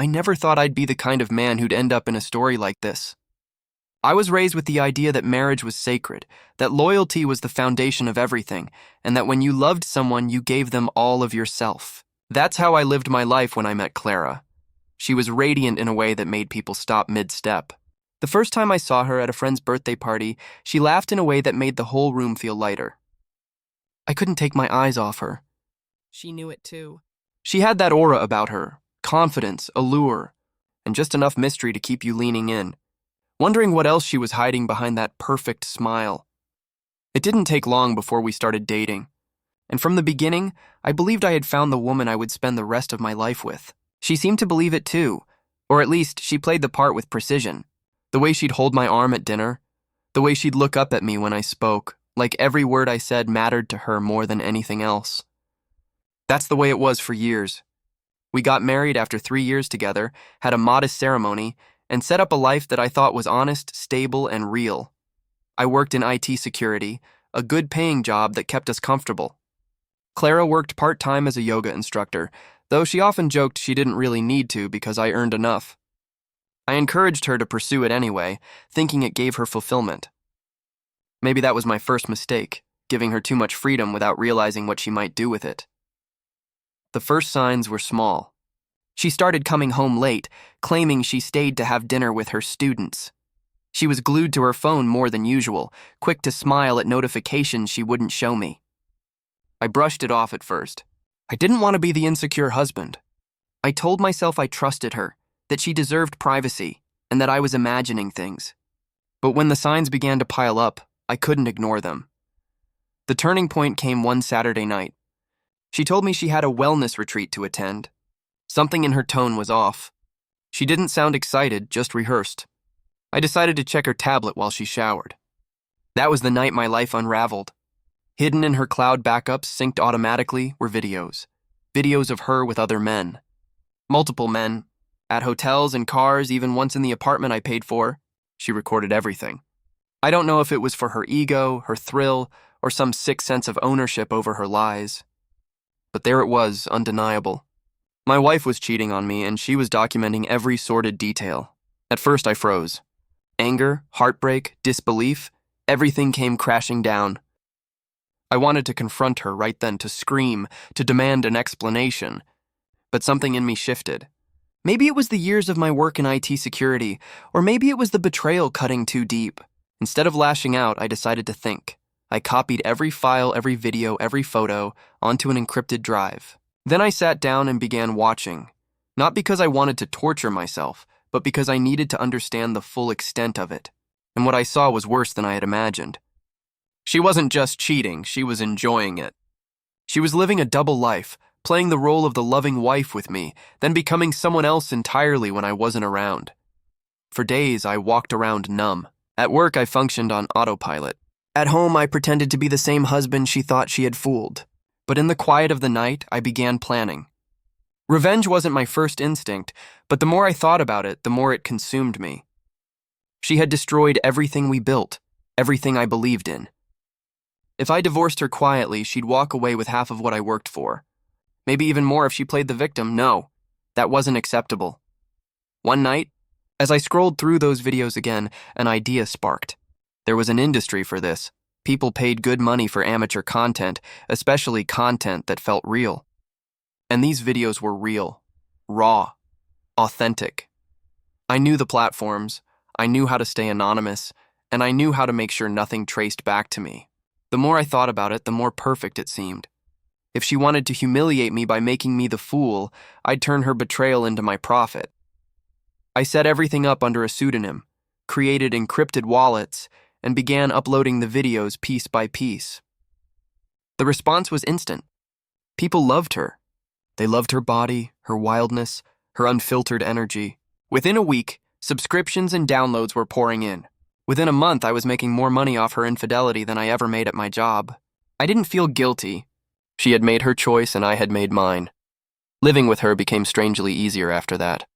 I never thought I'd be the kind of man who'd end up in a story like this. I was raised with the idea that marriage was sacred, that loyalty was the foundation of everything, and that when you loved someone, you gave them all of yourself. That's how I lived my life when I met Clara. She was radiant in a way that made people stop mid-step. The first time I saw her at a friend's birthday party, she laughed in a way that made the whole room feel lighter. I couldn't take my eyes off her. She knew it too. She had that aura about her, confidence, allure, and just enough mystery to keep you leaning in, wondering what else she was hiding behind that perfect smile. It didn't take long before we started dating, and from the beginning, I believed I had found the woman I would spend the rest of my life with. She seemed to believe it too, or at least she played the part with precision. The way she'd hold my arm at dinner, the way she'd look up at me when I spoke, like every word I said mattered to her more than anything else. That's the way it was for years. We got married after 3 years together, had a modest ceremony, and set up a life that I thought was honest, stable, and real. I worked in IT security, a good-paying job that kept us comfortable. Clara worked part-time as a yoga instructor, though she often joked she didn't really need to because I earned enough. I encouraged her to pursue it anyway, thinking it gave her fulfillment. Maybe that was my first mistake, giving her too much freedom without realizing what she might do with it. The first signs were small. She started coming home late, claiming she stayed to have dinner with her students. She was glued to her phone more than usual, quick to smile at notifications she wouldn't show me. I brushed it off at first. I didn't want to be the insecure husband. I told myself I trusted her, that she deserved privacy, and that I was imagining things. But when the signs began to pile up, I couldn't ignore them. The turning point came one Saturday night. She told me she had a wellness retreat to attend. Something in her tone was off. She didn't sound excited, just rehearsed. I decided to check her tablet while she showered. That was the night my life unraveled. Hidden in her cloud backups, synced automatically, were videos. Videos of her with other men. Multiple men. At hotels and cars, even once in the apartment I paid for. She recorded everything. I don't know if it was for her ego, her thrill, or some sick sense of ownership over her lies. But there it was, undeniable. My wife was cheating on me, and she was documenting every sordid detail. At first I froze. Anger, heartbreak, disbelief, everything came crashing down. I wanted to confront her right then, to scream, to demand an explanation. But something in me shifted. Maybe it was the years of my work in IT security, or maybe it was the betrayal cutting too deep. Instead of lashing out, I decided to think. I copied every file, every video, every photo onto an encrypted drive. Then I sat down and began watching. Not because I wanted to torture myself, but because I needed to understand the full extent of it. And what I saw was worse than I had imagined. She wasn't just cheating, she was enjoying it. She was living a double life, playing the role of the loving wife with me, then becoming someone else entirely when I wasn't around. For days, I walked around numb. At work, I functioned on autopilot. At home, I pretended to be the same husband she thought she had fooled. But in the quiet of the night, I began planning. Revenge wasn't my first instinct, but the more I thought about it, the more it consumed me. She had destroyed everything we built, everything I believed in. If I divorced her quietly, she'd walk away with half of what I worked for. Maybe even more if she played the victim. No, that wasn't acceptable. One night, as I scrolled through those videos again, an idea sparked. There was an industry for this. People paid good money for amateur content, especially content that felt real. And these videos were real, raw, authentic. I knew the platforms, I knew how to stay anonymous, and I knew how to make sure nothing traced back to me. The more I thought about it, the more perfect it seemed. If she wanted to humiliate me by making me the fool, I'd turn her betrayal into my profit. I set everything up under a pseudonym, created encrypted wallets, and began uploading the videos piece by piece. The response was instant. People loved her. They loved her body, her wildness, her unfiltered energy. Within a week, subscriptions and downloads were pouring in. Within a month, I was making more money off her infidelity than I ever made at my job. I didn't feel guilty. She had made her choice and I had made mine. Living with her became strangely easier after that.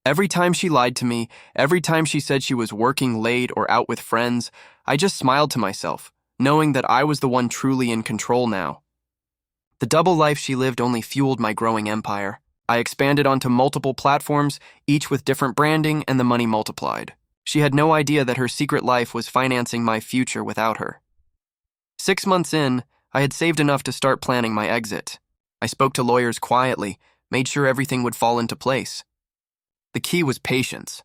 Every time she lied to me, every time she said she was working late or out with friends, I just smiled to myself, knowing that I was the one truly in control now. The double life she lived only fueled my growing empire. I expanded onto multiple platforms, each with different branding, and the money multiplied. She had no idea that her secret life was financing my future without her. 6 months in, I had saved enough to start planning my exit. I spoke to lawyers quietly, made sure everything would fall into place. The key was patience.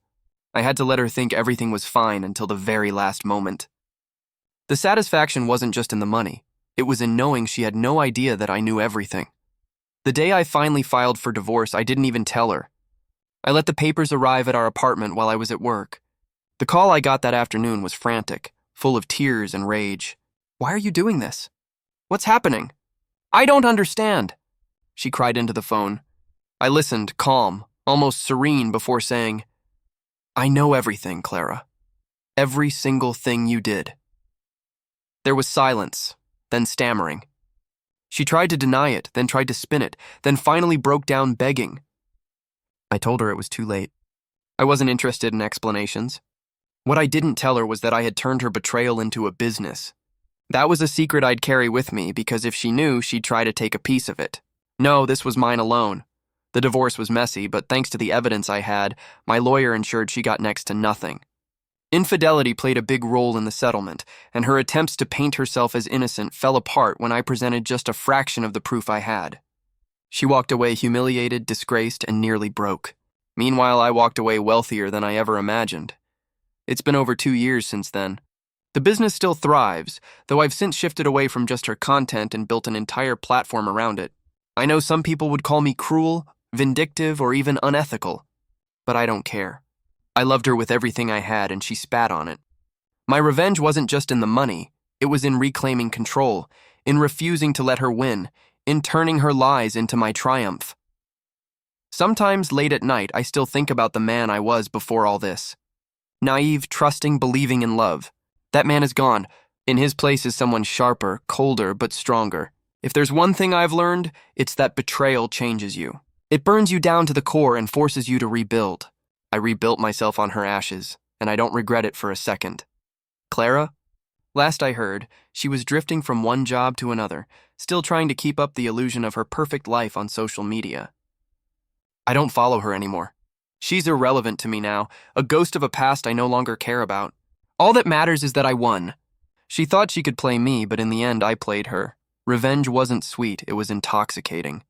I had to let her think everything was fine until the very last moment. The satisfaction wasn't just in the money. It was in knowing she had no idea that I knew everything. The day I finally filed for divorce, I didn't even tell her. I let the papers arrive at our apartment while I was at work. The call I got that afternoon was frantic, full of tears and rage. "Why are you doing this? What's happening? I don't understand," she cried into the phone. I listened, calm, almost serene, before saying, "I know everything, Clara. Every single thing you did." There was silence, then stammering. She tried to deny it, then tried to spin it, then finally broke down begging. I told her it was too late. I wasn't interested in explanations. What I didn't tell her was that I had turned her betrayal into a business. That was a secret I'd carry with me because if she knew, she'd try to take a piece of it. No, this was mine alone. The divorce was messy, but thanks to the evidence I had, my lawyer ensured she got next to nothing. Infidelity played a big role in the settlement, and her attempts to paint herself as innocent fell apart when I presented just a fraction of the proof I had. She walked away humiliated, disgraced, and nearly broke. Meanwhile, I walked away wealthier than I ever imagined. It's been over 2 years since then. The business still thrives, though I've since shifted away from just her content and built an entire platform around it. I know some people would call me cruel, vindictive, or even unethical, but I don't care. I loved her with everything I had, and she spat on it. My revenge wasn't just in the money. It was in reclaiming control, in refusing to let her win, in turning her lies into my triumph. Sometimes late at night, I still think about the man I was before all this. Naive, trusting, believing in love. That man is gone. In his place is someone sharper, colder, but stronger. If there's one thing I've learned, it's that betrayal changes you. It burns you down to the core and forces you to rebuild. I rebuilt myself on her ashes, and I don't regret it for a second. Clara? Last I heard, she was drifting from one job to another, still trying to keep up the illusion of her perfect life on social media. I don't follow her anymore. She's irrelevant to me now, a ghost of a past I no longer care about. All that matters is that I won. She thought she could play me, but in the end I played her. Revenge wasn't sweet, it was intoxicating.